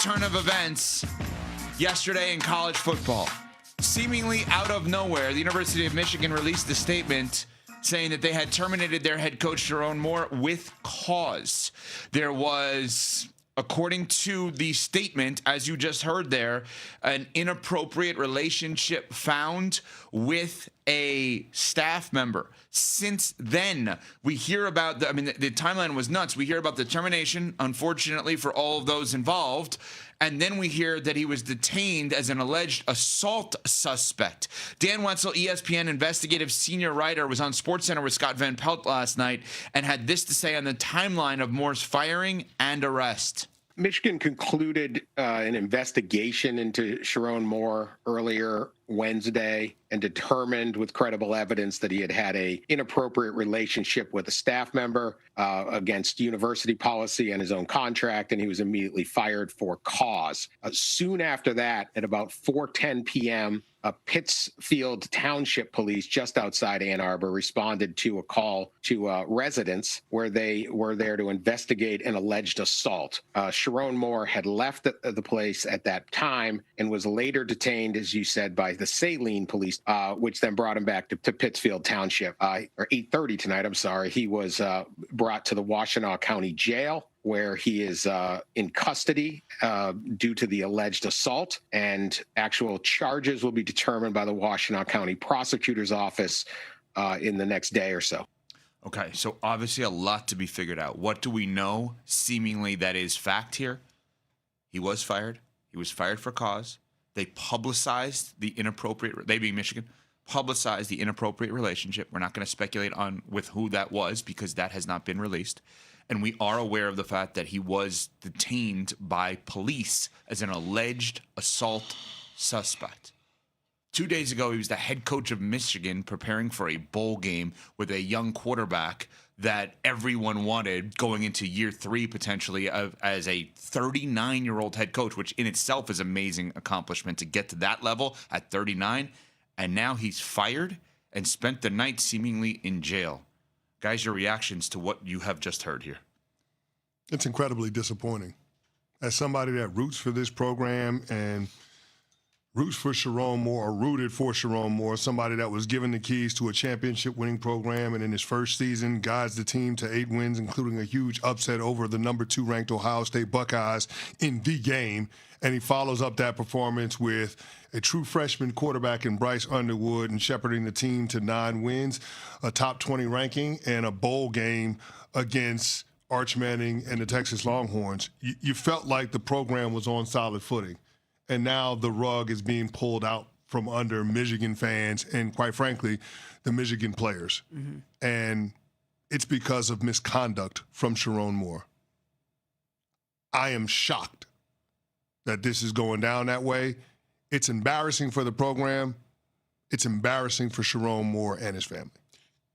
turn of events yesterday in college football. Seemingly out of nowhere, the University of Michigan released a statement saying that they had terminated their head coach, Sherrone Moore, with cause. There was, according to the statement, as you just heard there, an inappropriate relationship found with a staff member. Since then, we hear about the timeline was nuts. We hear about the termination, unfortunately, for all of those involved. And then we hear that he was detained as an alleged assault suspect. Dan Wetzel, ESPN investigative senior writer, was on SportsCenter with Scott Van Pelt last night and had this to say on the timeline of Moore's firing and arrest. Michigan concluded an investigation into Sherrone Moore earlier Wednesday and determined with credible evidence that he had had a inappropriate relationship with a staff member against university policy and his own contract, and he was immediately fired for cause. Soon after that, at about 4:10 p.m., Pittsfield Township Police, just outside Ann Arbor, responded to a call to residents where they were there to investigate an alleged assault. Sherrone Moore had left the place at that time and was later detained, as you said, by the Saline Police, which then brought him back to Pittsfield Township. Or 8:30 tonight, I'm sorry. He was brought to the Washtenaw County Jail, where he is in custody due to the alleged assault, and actual charges will be determined by the Washtenaw County Prosecutor's Office in the next day or so. Okay, so obviously a lot to be figured out. What do we know seemingly that is fact here? He was fired. He was fired for cause. They publicized the inappropriate, they being Michigan, publicized the inappropriate relationship. We're not going to speculate on with who that was because that has not been released. And we are aware of the fact that he was detained by police as an alleged assault suspect. 2 days ago, he was the head coach of Michigan preparing for a bowl game with a young quarterback that everyone wanted going into year 3 potentially as a 39-year-old head coach, which in itself is an amazing accomplishment to get to that level at 39. And now he's fired and spent the night seemingly in jail. Guys, your reactions to what you have just heard here. It's incredibly disappointing. As somebody that roots for this program and roots for Sherrone Moore, or rooted for Sherrone Moore, somebody that was given the keys to a championship-winning program and in his first season guides the team to 8 wins, including a huge upset over the number 2 ranked Ohio State Buckeyes in the game. And he follows up that performance with a true freshman quarterback in Bryce Underwood and shepherding the team to 9 wins, a top 20 ranking, and a bowl game against Arch Manning and the Texas Longhorns. You felt like the program was on solid footing. And now the rug is being pulled out from under Michigan fans and, quite frankly, the Michigan players. Mm-hmm. And it's because of misconduct from Sherrone Moore. I am shocked that this is going down that way. It's embarrassing for the program. It's embarrassing for Sherrone Moore and his family.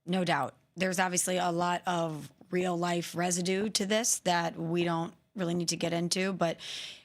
No doubt. There's obviously a lot of real-life residue to this that we don't really need to get into, but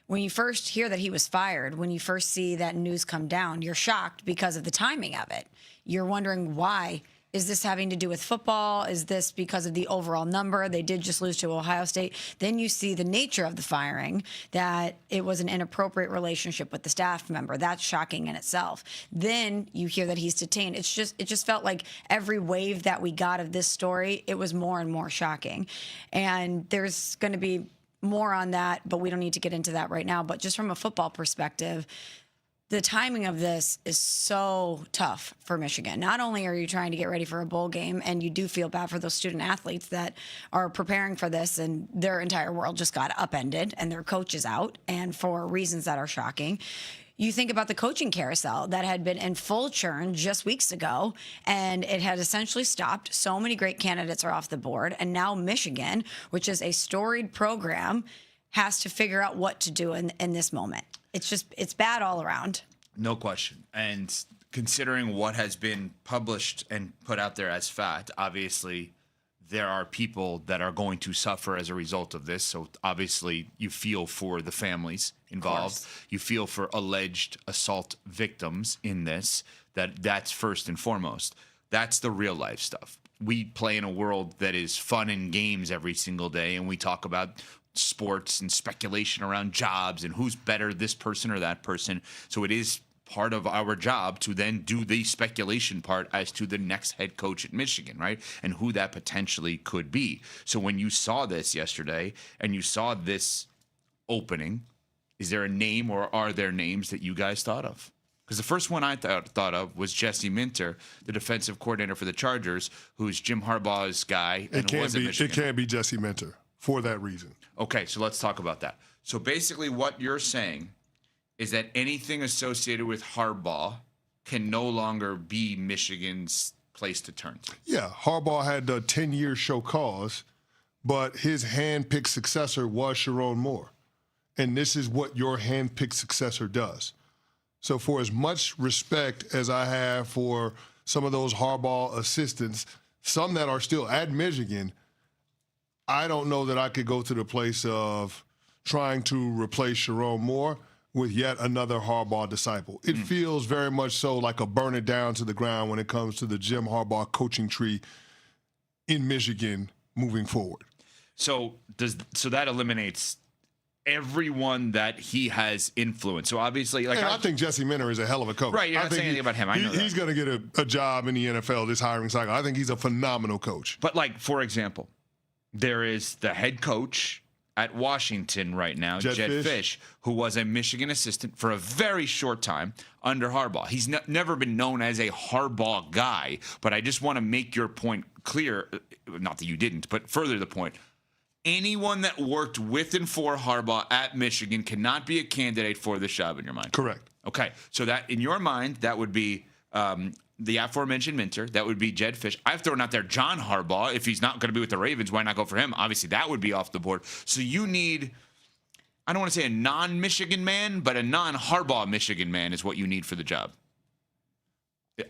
when you first hear that he was fired, when you first see that news come down, you're shocked because of the timing of it. You're wondering why. Is this having to do with football? Is this because of the overall number? They did just lose to Ohio State. Then you see the nature of the firing, that it was an inappropriate relationship with the staff member. That's shocking in itself. Then you hear that he's detained. It just felt like every wave that we got of this story, it was more and more shocking. And there's going to be more on that, but we don't need to get into that right now. But just from a football perspective, the timing of this is so tough for Michigan. Not only are you trying to get ready for a bowl game, and you do feel bad for those student athletes that are preparing for this and their entire world just got upended and their coach is out, and for reasons that are shocking. You think about the coaching carousel that had been in full churn just weeks ago, and it had essentially stopped. So many great candidates are off the board, and now Michigan, which is a storied program, has to figure out what to do in this moment. It's bad all around. No question. And considering what has been published and put out there as fact, obviously there are people that are going to suffer as a result of this. So obviously you feel for the families involved. You feel for alleged assault victims in this. That's first and foremost. That's the real life stuff. We play in a world that is fun and games every single day, and we talk about sports and speculation around jobs and who's better, this person or that person. So it is part of our job to then do the speculation part as to the next head coach at Michigan, right? And who that potentially could be. So when you saw this yesterday and you saw this opening, is there a name or are there names that you guys thought of? Because the first one I thought of was Jesse Minter, the defensive coordinator for the Chargers, who's Jim Harbaugh's guy. And It can't be Jesse Minter for that reason. Okay, so let's talk about that. So basically what you're saying is that anything associated with Harbaugh can no longer be Michigan's place to turn to. Yeah, Harbaugh had a 10-year show cause, but his hand-picked successor was Sherrone Moore. And this is what your hand-picked successor does. So for as much respect as I have for some of those Harbaugh assistants, some that are still at Michigan, I don't know that I could go to the place of trying to replace Sherrone Moore with yet another Harbaugh disciple. It feels very much so like a burn it down to the ground when it comes to the Jim Harbaugh coaching tree in Michigan moving forward. So that eliminates everyone that he has influenced. So obviously, like, I think Jesse Minter is a hell of a coach. Right, you're not saying anything about him. I know he's going to get a job in the NFL this hiring cycle. I think he's a phenomenal coach. But like, for example, there is the head coach at Washington right now, Jed Fish, who was a Michigan assistant for a very short time under Harbaugh. He's never been known as a Harbaugh guy, but I just want to make your point clear. Not that you didn't, but further the point. Anyone that worked with and for Harbaugh at Michigan cannot be a candidate for this job in your mind. Correct. Okay, so that in your mind, that would be the aforementioned Minter. That would be Jed Fish. I've thrown out there John Harbaugh. If he's not going to be with the Ravens, why not go for him? Obviously, that would be off the board. So you need, I don't want to say a non-Michigan man, but a non-Harbaugh Michigan man is what you need for the job.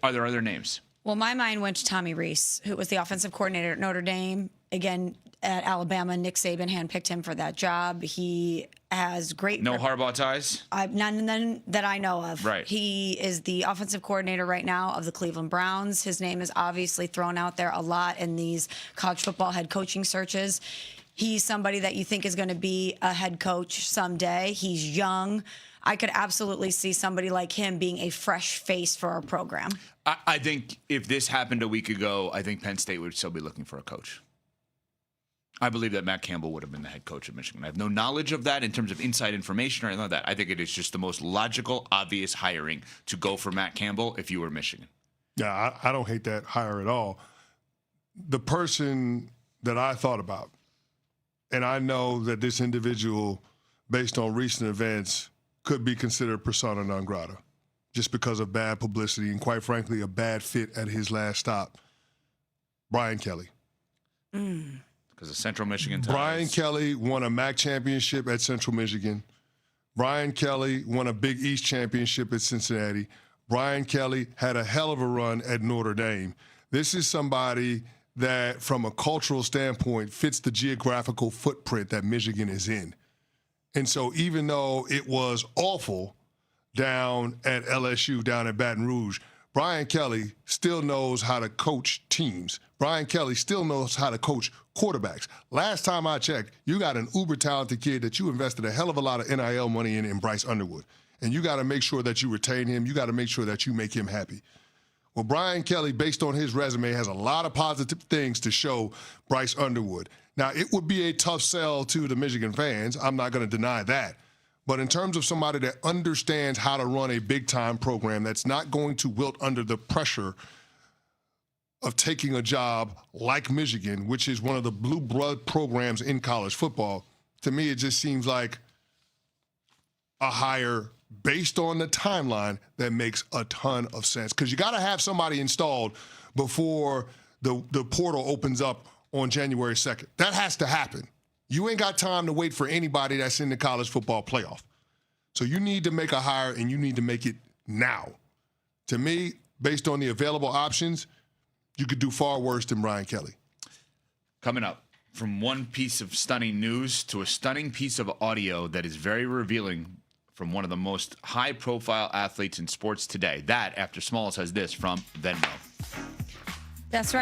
Are there other names? Well, my mind went to Tommy Rees, who was the offensive coordinator at Notre Dame. Again, at Alabama, Nick Saban handpicked him for that job. He has great... No Harbaugh ties? None that I know of. Right. He is the offensive coordinator right now of the Cleveland Browns. His name is obviously thrown out there a lot in these college football head coaching searches. He's somebody that you think is going to be a head coach someday. He's young. I could absolutely see somebody like him being a fresh face for our program. I think if this happened a week ago, I think Penn State would still be looking for a coach. I believe that Matt Campbell would have been the head coach of Michigan. I have no knowledge of that in terms of inside information or anything like that. I think it is just the most logical, obvious hiring to go for Matt Campbell if you were Michigan. Yeah, I don't hate that hire at all. The person that I thought about, and I know that this individual, based on recent events, could be considered persona non grata just because of bad publicity and, quite frankly, a bad fit at his last stop. Brian Kelly. Because of Central Michigan ties. Brian Kelly won a MAC championship at Central Michigan. Brian Kelly won a Big East championship at Cincinnati. Brian Kelly had a hell of a run at Notre Dame. This is somebody that, from a cultural standpoint, fits the geographical footprint that Michigan is in. And so even though it was awful down at LSU, down at Baton Rouge, Brian Kelly still knows how to coach teams. Brian Kelly still knows how to coach quarterbacks. Last time I checked, you got an uber-talented kid that you invested a hell of a lot of NIL money in Bryce Underwood. And you got to make sure that you retain him. You got to make sure that you make him happy. Well, Brian Kelly, based on his resume, has a lot of positive things to show Bryce Underwood. Now, it would be a tough sell to the Michigan fans. I'm not going to deny that. But in terms of somebody that understands how to run a big-time program that's not going to wilt under the pressure of taking a job like Michigan, which is one of the blue blood programs in college football, to me it just seems like a hire based on the timeline that makes a ton of sense. Because you got to have somebody installed before the portal opens up on January 2nd. That has to happen. You ain't got time to wait for anybody that's in the college football playoff. So you need to make a hire, and you need to make it now. To me, based on the available options, you could do far worse than Brian Kelly. Coming up, from one piece of stunning news to a stunning piece of audio that is very revealing from one of the most high-profile athletes in sports today. That, after Smalls has this from Venmo. That's right.